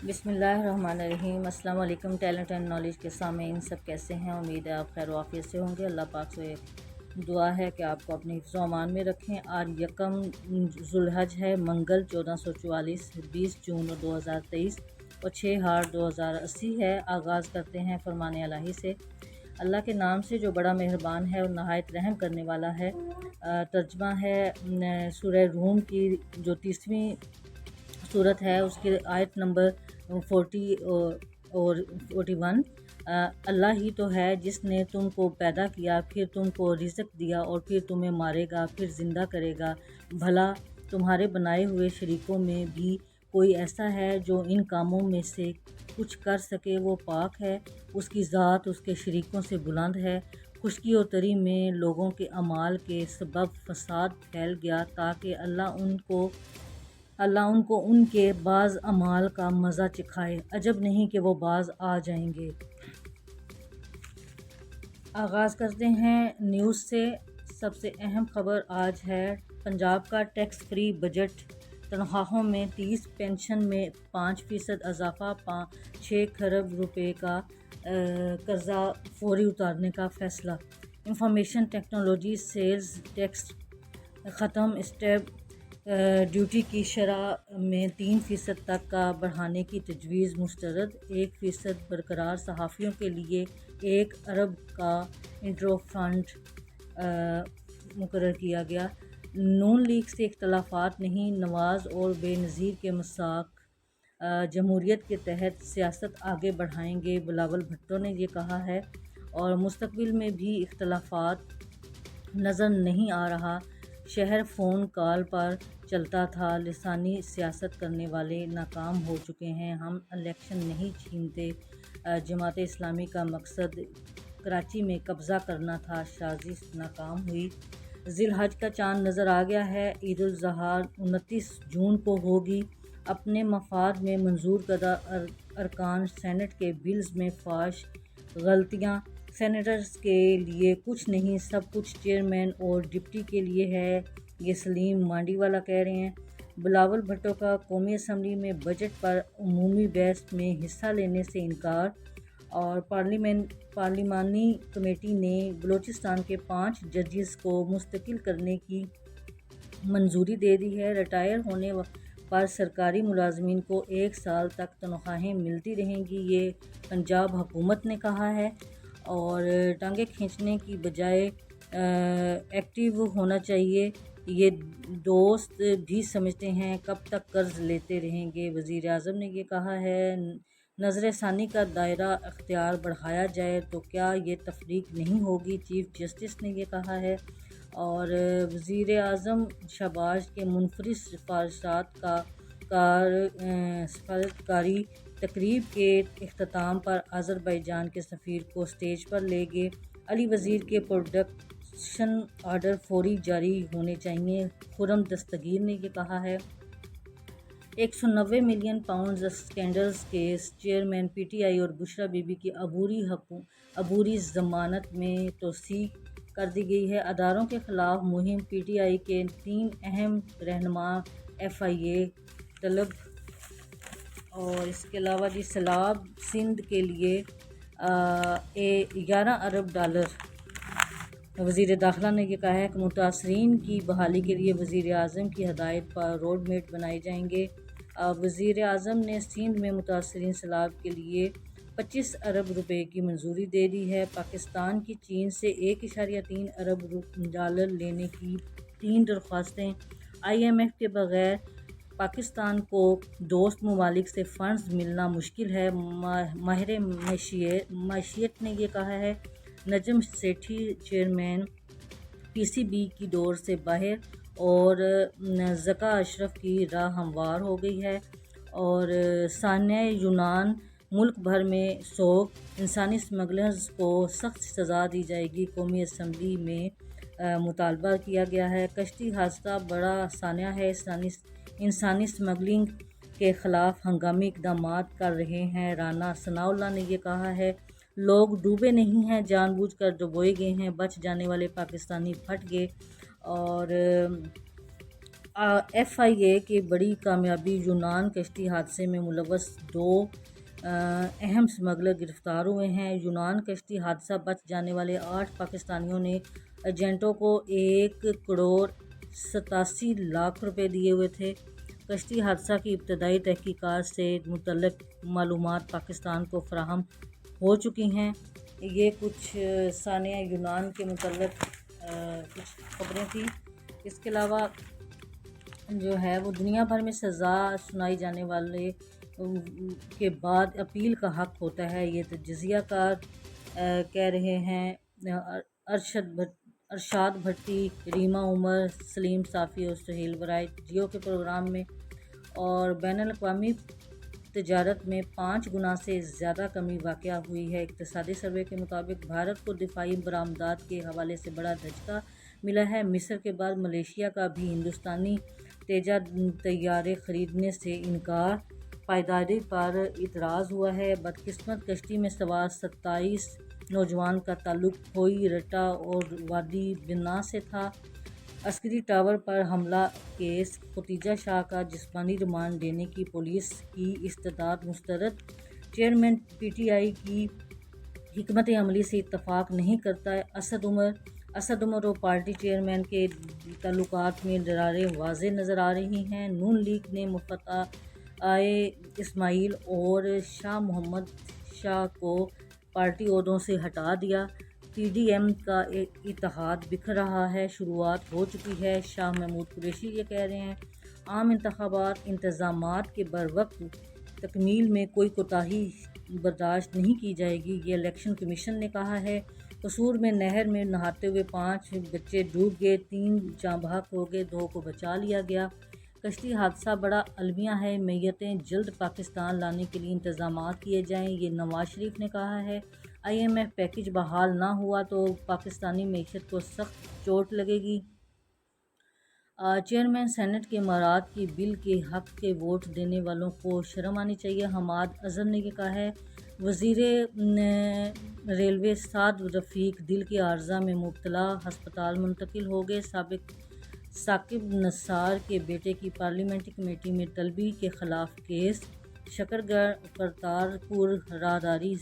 بسم اللہ الرحمن الرحیم۔ السلام علیکم ٹیلنٹ اینڈ نالج کے سامعین، سب کیسے ہیں؟ امید ہے آپ خیر و عافیت سے ہوں گے۔ اللہ پاک سے دعا ہے کہ آپ کو اپنے حفظ و امان میں رکھیں۔ آج یکم ذوالحج ہے، منگل 1444، 20 جون 2023 اور 6 ہاڑ 2080 ہے۔ آغاز کرتے ہیں فرمان الہی سے۔ اللہ کے نام سے جو بڑا مہربان ہے اور نہایت رحم کرنے والا ہے۔ ترجمہ ہے سورہ روم کی جو 30ویں صورت ہے، اس کی آیت نمبر 40 اور 41۔ اللہ ہی تو ہے جس نے تم کو پیدا کیا، پھر تم کو رزق دیا اور پھر تمہیں مارے گا، پھر زندہ کرے گا۔ بھلا تمہارے بنائے ہوئے شریکوں میں بھی کوئی ایسا ہے جو ان کاموں میں سے کچھ کر سکے؟ وہ پاک ہے، اس کی ذات اس کے شریکوں سے بلند ہے۔ خشکی اور تری میں لوگوں کے اعمال کے سبب فساد پھیل گیا تاکہ اللہ ان کو ان کے بعض اعمال کا مزہ چکھائے۔ عجب نہیں کہ وہ باز آ جائیں گے۔ آغاز کرتے ہیں نیوز سے۔ سب سے اہم خبر آج ہے پنجاب کا ٹیکس فری بجٹ، تنخواہوں میں 30، پینشن میں 5% اضافہ، 6 کھرب روپے کا قرضہ فوری اتارنے کا فیصلہ۔ انفارمیشن ٹیکنالوجی سیلز ٹیکس ختم، اسٹیمپ ڈیوٹی کی شرح میں 3% تک کا بڑھانے کی تجویز مسترد، 1% برقرار۔ صحافیوں کے لیے 1 ارب کا انٹرو فنڈ مقرر کیا گیا۔ نون لیگ سے اختلافات نہیں، نواز اور بے نظیر کے مساک جمہوریت کے تحت سیاست آگے بڑھائیں گے، بلاول بھٹو نے یہ کہا ہے۔ اور مستقبل میں بھی اختلافات نظر نہیں آ رہا، شہر فون کال پر چلتا تھا، لسانی سیاست کرنے والے ناکام ہو چکے ہیں، ہم الیکشن نہیں چھینتے۔ جماعت اسلامی کا مقصد کراچی میں قبضہ کرنا تھا، سازش ناکام ہوئی۔ ذی الحج کا چاند نظر آ گیا ہے، عید الاضحیٰ 29 جون کو ہوگی۔ اپنے مفاد میں منظور کردہ ارکان سینٹ کے بلز میں فاحش غلطیاں، سینیٹرز کے لیے کچھ نہیں، سب کچھ چیئرمین اور ڈپٹی کے لیے ہے، یہ سلیم مانڈی والا کہہ رہے ہیں۔ بلاول بھٹو کا قومی اسمبلی میں بجٹ پر عمومی بحث میں حصہ لینے سے انکار۔ اور پارلیمانی کمیٹی نے بلوچستان کے 5 ججز کو مستقل کرنے کی منظوری دے دی ہے۔ ریٹائر ہونے پر سرکاری ملازمین کو 1 سال تک تنخواہیں ملتی رہیں گی، یہ پنجاب حکومت نے کہا ہے۔ اور ٹانگیں کھینچنے کی بجائے ایکٹیو ہونا چاہیے، یہ دوست بھی سمجھتے ہیں، کب تک قرض لیتے رہیں گے، وزیر اعظم نے یہ کہا ہے۔ نظر ثانی کا دائرہ اختیار بڑھایا جائے تو کیا یہ تفریق نہیں ہوگی، چیف جسٹس نے یہ کہا ہے۔ اور وزیر اعظم شہباز کے منفرد سفارتکاری تقریب کے اختتام پر آذربائیجان کے سفیر کو سٹیج پر لے گئے۔ علی وزیر کے پروڈکشن آرڈر فوری جاری ہونے چاہئیں، خرم دستگیر نے یہ کہا ہے۔ 190 million pounds scandals case, chairman P T I اور بشریٰ بی بی کی عبوری ضمانت میں توسیع کر دی گئی ہے۔ اداروں کے خلاف مہم، پی ٹی آئی کے 3 اہم رہنما ایف آئی اے طلب۔ اور اس کے علاوہ سیلاب سندھ کے لیے 11 ارب ڈالر۔ وزیر داخلہ نے یہ کہا ہے کہ متاثرین کی بحالی کے لیے وزیر اعظم کی ہدایت پر روڈ میپ بنائے جائیں گے۔ وزیر اعظم نے سندھ میں متاثرین سیلاب کے لیے 25 ارب روپے کی منظوری دے دی ہے۔ پاکستان کی چین سے 1.3 ارب ڈالر لینے کی 3 درخواستیں۔ آئی ایم ایف کے بغیر پاکستان کو دوست ممالک سے فنڈز ملنا مشکل ہے، ماہر معیشت نے یہ کہا ہے۔ Najam Sethi chairman P C B کی دور سے باہر اور ذکا اشرف کی راہ ہموار ہو گئی ہے۔ اور سانحہ یونان، ملک بھر میں سوگ، انسانی اسمگلرز کو سخت سزا دی جائے گی، قومی اسمبلی میں مطالبہ کیا گیا ہے۔ کشتی حادثہ بڑا سانحہ ہے، انسانی اسمگلنگ کے خلاف ہنگامی اقدامات کر رہے ہیں، رانا ثناء اللہ نے یہ کہا ہے۔ لوگ ڈوبے نہیں ہیں، جان بوجھ کر ڈبوئے گئے ہیں، بچ جانے والے پاکستانی پھٹ گئے۔ اور ایف آئی اے کی بڑی کامیابی، یونان کشتی حادثے میں ملوث 2 اہم اسمگلر گرفتار ہوئے ہیں۔ یونان کشتی حادثہ بچ جانے والے 8 پاکستانیوں نے ایجنٹوں کو 1,87,00,000 روپے دیے ہوئے تھے۔ کشتی حادثہ کی ابتدائی تحقیقات سے متعلق معلومات پاکستان کو فراہم ہو چکی ہیں۔ یہ کچھ ثانیہ یونان کے متعلق کچھ خبریں تھیں۔ اس کے علاوہ جو ہے وہ دنیا بھر میں سزا سنائی جانے والے کے بعد اپیل کا حق ہوتا ہے، یہ تجزیہ کار کہہ رہے ہیں۔ ارشاد بھٹی، ریما عمر، سلیم صافی اور سہیل برائٹ جیو کے پروگرام میں۔ اور بین الاقوامی تجارت میں 5 گنا سے زیادہ کمی واقع ہوئی ہے۔ اقتصادی سروے کے مطابق بھارت کو دفاعی برآمدات کے حوالے سے بڑا دھچکا ملا ہے۔ مصر کے بعد ملیشیا کا بھی ہندوستانی تیجا طیارے خریدنے سے انکار، پائیداری پر اعتراض ہوا ہے۔ بدقسمت کشتی میں سوار 27 نوجوان کا تعلق کھوئی رٹا اور وادی بنا سے تھا۔ عسکری ٹاور پر حملہ کیس، ختیجہ شاہ کا جسمانی ریمانڈ دینے کی پولیس کی استدعا مسترد۔ چیئرمین پی ٹی آئی کی حکمت عملی سے اتفاق نہیں کرتا۔ اسد عمر اور پارٹی چیئرمین کے تعلقات میں دراریں واضح نظر آ رہی ہیں۔ نون لیگ نے مفتائے اسماعیل اور شاہ محمد شاہ کو پارٹی عہدوں سے ہٹا دیا۔ پی ڈی ایم کا اتحاد بکھر رہا ہے، شروعات ہو چکی ہے۔ شاہ محمود قریشی یہ کہہ رہے ہیں، عام انتظامات کے بروقت تکمیل میں کوئی کوتاہی برداشت نہیں کی جائے گی، یہ الیکشن کمیشن نے کہا ہے۔ قصور میں نہر میں نہاتے ہوئے 5 بچے ڈوب گئے، 3 جاں بحق ہو گئے، 2 کو بچا لیا گیا۔ کشتی حادثہ بڑا المیہ ہے، میتیں جلد پاکستان لانے کے لیے انتظامات کیے جائیں، یہ نواز شریف نے کہا ہے۔ آئی ایم ایف پیکج بحال نہ ہوا تو پاکستانی معیشت کو سخت چوٹ لگے گی۔ چیئرمین سینٹ کے امارات کی بل کے حق کے ووٹ دینے والوں کو شرم آنی چاہیے، حماد اظہر نے یہ کہا ہے۔ وزیر ریلوے سعد رفیق دل کے عارضہ میں مبتلا، ہسپتال منتقل ہو گئے۔ ثاقب نثار کے بیٹے کی پارلیمنٹری کمیٹی میں طلبی کے خلاف کیس۔ شکرگڑھ کرتارپور راہداری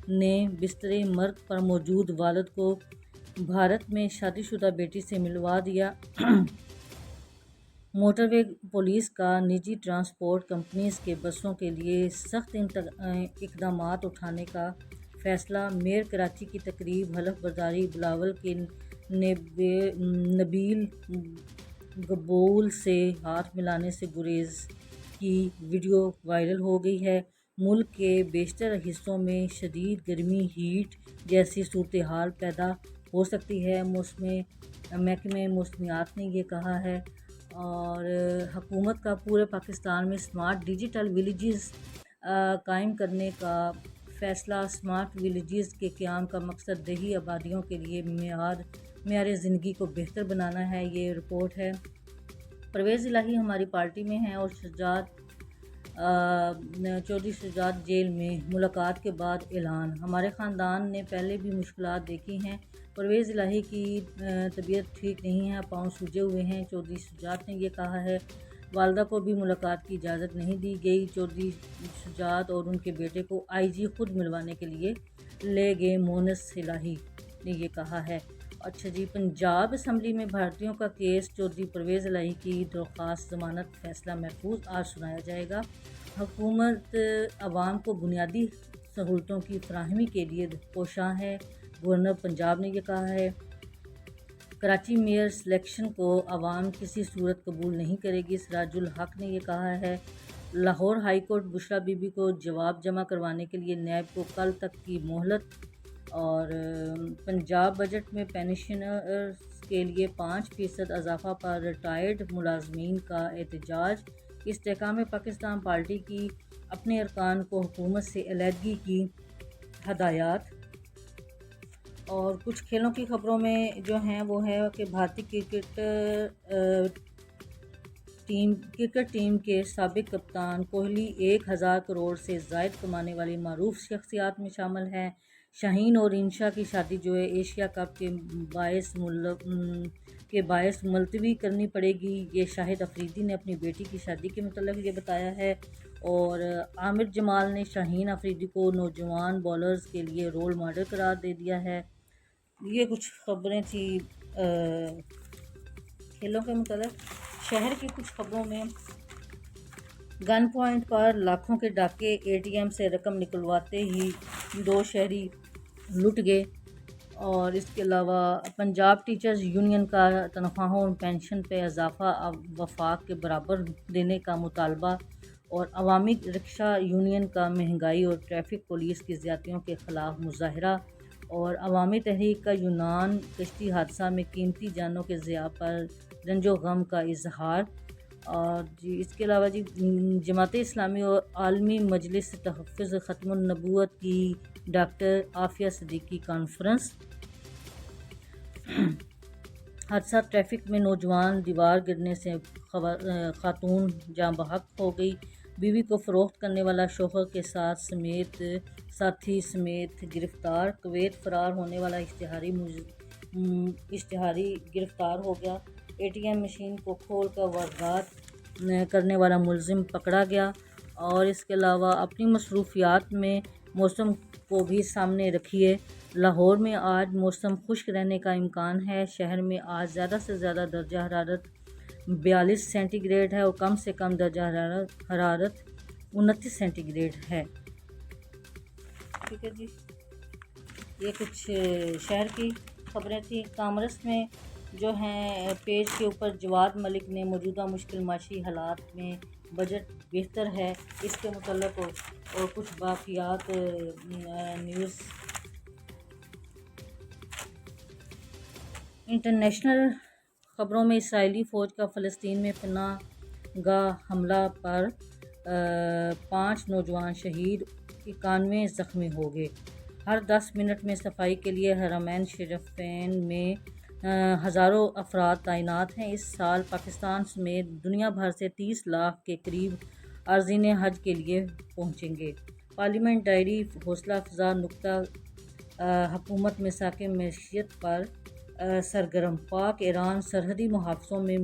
نے بستر مرگ پر موجود والد کو بھارت میں شادی شدہ بیٹی سے ملوا دیا۔ موٹر وے پولیس کا نجی ٹرانسپورٹ کمپنیز کے بسوں کے لیے سخت اقدامات اٹھانے کا فیصلہ۔ میئر کراچی کی تقریب حلف برداری، بلاول کے نبیل گبول سے ہاتھ ملانے سے گریز کی ویڈیو وائرل ہو گئی ہے۔ ملک کے بیشتر حصوں میں شدید گرمی، ہیٹ جیسی صورتحال پیدا ہو سکتی ہے، محکمہ موسمیات نے یہ کہا ہے۔ اور حکومت کا پورے پاکستان میں سمارٹ ڈیجیٹل ولیجز قائم کرنے کا فیصلہ۔ سمارٹ ولیجز کے قیام کا مقصد دیہی آبادیوں کے لیے معیار زندگی کو بہتر بنانا ہے، یہ رپورٹ ہے۔ پرویز الہی ہماری پارٹی میں ہیں اور چودھری شجاعت جیل میں، ملاقات کے بعد اعلان۔ ہمارے خاندان نے پہلے بھی مشکلات دیکھی ہیں، پرویز الہی کی طبیعت ٹھیک نہیں ہے، پاؤں سوجے ہوئے ہیں، چودھری شجاعت نے یہ کہا ہے۔ والدہ کو بھی ملاقات کی اجازت نہیں دی گئی، چودھری شجاعت اور ان کے بیٹے کو آئی جی خود ملوانے کے لیے لے گئے، مونس الہی نے یہ کہا ہے۔ اچھا جی، پنجاب اسمبلی میں بھرتیوں کا کیس، چودھری پرویز الہی کی درخواست ضمانت، فیصلہ محفوظ آج سنایا جائے گا۔ حکومت عوام کو بنیادی سہولتوں کی فراہمی کے لیے کوشاں ہے، گورنر پنجاب نے یہ کہا ہے۔ کراچی میئر سلیکشن کو عوام کسی صورت قبول نہیں کرے گی، سراج الحق نے یہ کہا ہے۔ Lahore high court Bushra Bibi کو جواب جمع کروانے کے لیے نیب کو کل تک کی مہلت۔ اور پنجاب بجٹ میں پینشنرز کے لیے 5% اضافہ پر ریٹائرڈ ملازمین کا احتجاج۔ استحکام پاکستان پارٹی کی اپنے ارکان کو حکومت سے علیحدگی کی ہدایات۔ اور کچھ کھیلوں کی خبروں میں جو ہیں وہ ہے کہ بھارتی کرکٹ ٹیم کے سابق کپتان کوہلی 1000 کروڑ سے زائد کمانے والی معروف شخصیات میں شامل ہیں۔ شاہین اور انشا کی شادی جو ہے ایشیا کپ کے باعث ملتوی کرنی پڑے گی، یہ شاہد افریدی نے اپنی بیٹی کی شادی کے متعلق یہ بتایا ہے۔ اور عامر جمال نے شاہین افریدی کو نوجوان بولرز کے لیے رول ماڈل قرار دے دیا ہے۔ یہ کچھ خبریں تھیں کھیلوں کے متعلق۔ شہر کی کچھ خبروں میں گن پوائنٹ پر لاکھوں کے ڈاکے، اے ٹی ایم سے رقم نکلواتے ہی 2 شہری لٹ گئے۔ اور اس کے علاوہ پنجاب ٹیچرز یونین کا تنخواہوں اور پینشن پہ اضافہ وفاق کے برابر دینے کا مطالبہ، اور عوامی رکشہ یونین کا مہنگائی اور ٹریفک پولیس کی زیادتیوں کے خلاف مظاہرہ، اور عوامی تحریک کا یونان کشتی حادثہ میں قیمتی جانوں کے ضیاع پر رنج و غم کا اظہار۔ اور اس کے علاوہ جماعت اسلامی اور عالمی مجلس تحفظ ختم النبوت کی ڈاکٹر عافیہ صدیقی کانفرنس۔ حادثہ ٹریفک میں نوجوان دیوار گرنے سے خاتون جاں بحق ہو گئی، بیوی کو فروخت کرنے والا شوہر کے ساتھی سمیت گرفتار، کویت فرار ہونے والا اشتہاری گرفتار ہو گیا، اے ٹی ایم مشین کو کھول کر واردات کرنے والا ملزم پکڑا گیا۔ اور اس کے علاوہ اپنی مصروفیات میں موسم کو بھی سامنے رکھیے۔ لاہور میں آج موسم خشک رہنے کا امکان ہے۔ شہر میں آج زیادہ سے زیادہ درجہ حرارت 42 سینٹی گریڈ ہے اور کم سے کم درجہ حرارت 29 سینٹی گریڈ ہے۔ ٹھیک ہے جی، یہ کچھ شہر کی خبریں تھیں۔ کامرس میں جو ہیں پیج کے اوپر جواد ملک نے موجودہ مشکل معاشی حالات میں بجٹ بہتر ہے، اس کے متعلق اور کچھ باقیات نیوز۔ انٹرنیشنل خبروں میں اسرائیلی فوج کا فلسطین میں پناہ گاہ حملہ پر 5 نوجوان شہید، 91 زخمی ہو گئے۔ ہر 10 منٹ میں صفائی کے لیے حرمین شریفین میں ہزاروں افراد تعینات ہیں۔ اس سال پاکستان سمیت دنیا بھر سے 30 لاکھ کے قریب عارضین حج کے لیے پہنچیں گے۔ پارلیمنٹ ڈائری حوصلہ افزا نکتہ، حکومت میثاق معیشت پر سرگرم، پاک ایران سرحدی محافظوں میں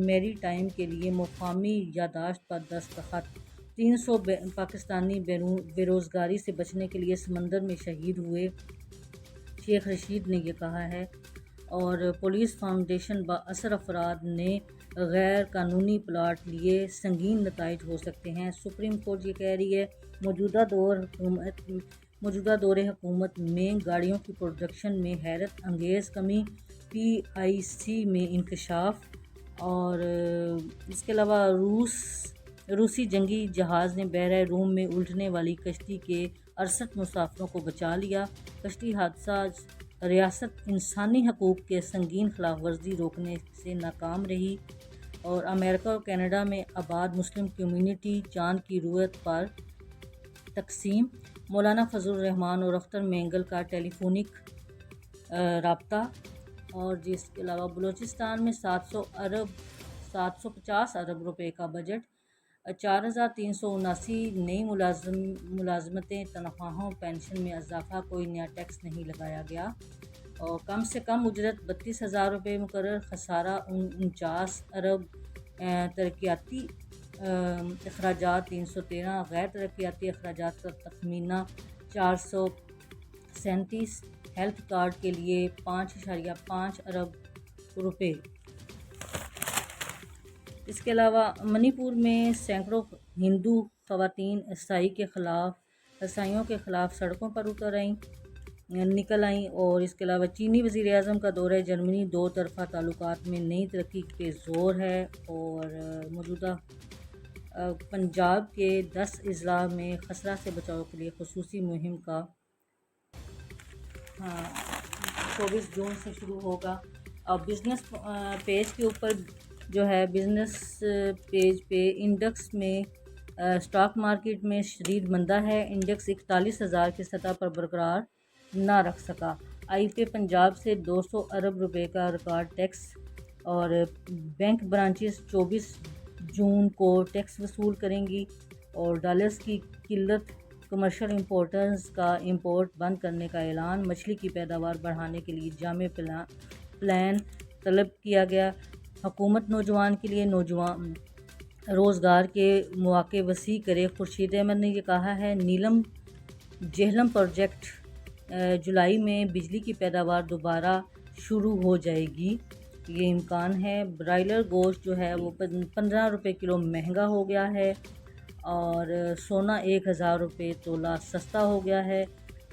میری ٹائم کے لیے مفاہمی یادداشت پر دستخط، 300 پاکستانی بے روزگاری سے بچنے کے لیے سمندر میں شہید ہوئے، شیخ رشید نے یہ کہا ہے۔ اور پولیس فاؤنڈیشن با اثر افراد نے غیر قانونی پلاٹ لیے، سنگین نتائج ہو سکتے ہیں۔ سپریم کورٹ یہ کہہ رہی ہے موجودہ دور حکومت میں گاڑیوں کی پروڈکشن میں حیرت انگیز کمی، PIC میں انکشاف۔ اور اس کے علاوہ روسی جنگی جہاز نے بحیرہ روم میں الٹنے والی کشتی کے 68 مسافروں کو بچا لیا۔ کشتی حادثہ ریاست انسانی حقوق کے سنگین خلاف ورزی روکنے سے ناکام رہی۔ اور امریکہ اور کینیڈا میں آباد مسلم کمیونٹی چاند کی رویت پر تقسیم، مولانا فضل الرحمان اور اختر مینگل کا ٹیلی فونک رابطہ۔ اور جس کے علاوہ بلوچستان میں 750 ارب روپے کا بجٹ، 4379 نئی ملازمتیں، تنخواہوں پینشن میں اضافہ، کوئی نیا ٹیکس نہیں لگایا گیا۔ اور کم سے کم اجرت 32,000 روپے مقرر، خسارہ 49 ارب، ترقیاتی اخراجات 313، غیر ترقیاتی اخراجات کا تخمینہ 437، ہیلتھ کارڈ کے لیے 5.5 ارب روپے۔ اس کے علاوہ منی پور میں سینکڑوں ہندو خواتین عیسائیوں کے خلاف سڑکوں پر نکل آئیں۔ اور اس کے علاوہ چینی وزیر اعظم کا دورہ جرمنی، 2 طرفہ تعلقات میں نئی ترقی پہ زور ہے۔ اور موجودہ پنجاب کے 10 اضلاع میں خسرہ سے بچاؤ کے لیے خصوصی مہم کا 24 جون سے شروع ہوگا۔ اور بزنس پیج کے اوپر جو ہے بزنس پیج پہ انڈیکس میں اسٹاک مارکیٹ میں شدید مندہ ہے، انڈیکس 41,000 کی سطح پر برقرار نہ رکھ سکا۔ آئی پے پنجاب سے 200 ارب روپے کا ریکارڈ ٹیکس، اور بینک برانچز 24 جون کو ٹیکس وصول کریں گی۔ اور ڈالرز کی قلت کمرشل امپورٹرز کا امپورٹ بند کرنے کا اعلان، مچھلی کی پیداوار بڑھانے کے لیے جامع پلان طلب کیا گیا، حکومت نوجوان کے لیے روزگار کے مواقع وسیع کرے۔ خورشید احمد نے یہ کہا ہے۔ نیلم جہلم پروجیکٹ جولائی میں بجلی کی پیداوار دوبارہ شروع ہو جائے گی، یہ امکان ہے۔ برائلر گوشت جو ہے وہ 15 روپے کلو مہنگا ہو گیا ہے، اور سونا 1000 روپے تولہ سستا ہو گیا ہے،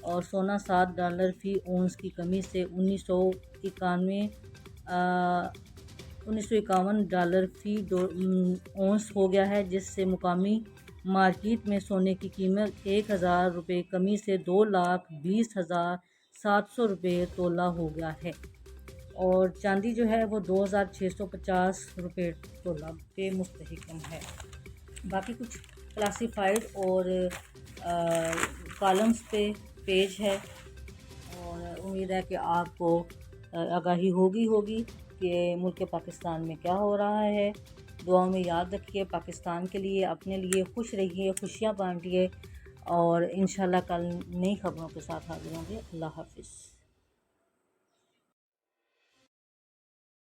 اور سونا $7 فی اونس کی کمی سے $1951 فی اونس ہو گیا ہے، جس سے مقامی مارکیٹ میں سونے کی قیمت 1000 روپے کمی سے 2,20,700 روپے تولہ ہو گیا ہے، اور چاندی جو ہے وہ 2,650 روپے تولہ پہ مستحکم ہے۔ باقی کچھ کلاسیفائڈ اور کالمز پہ پیج ہے، اور امید ہے کہ آپ کو آگاہی ہوگی کہ ملک پاکستان میں کیا ہو رہا ہے۔ دعاؤں میں یاد رکھیے پاکستان کے لیے، اپنے لیے خوش رہیے، خوشیاں بانٹیے، اور انشاءاللہ کل نئی خبروں کے ساتھ حاضر ہوں گے۔ اللہ حافظ۔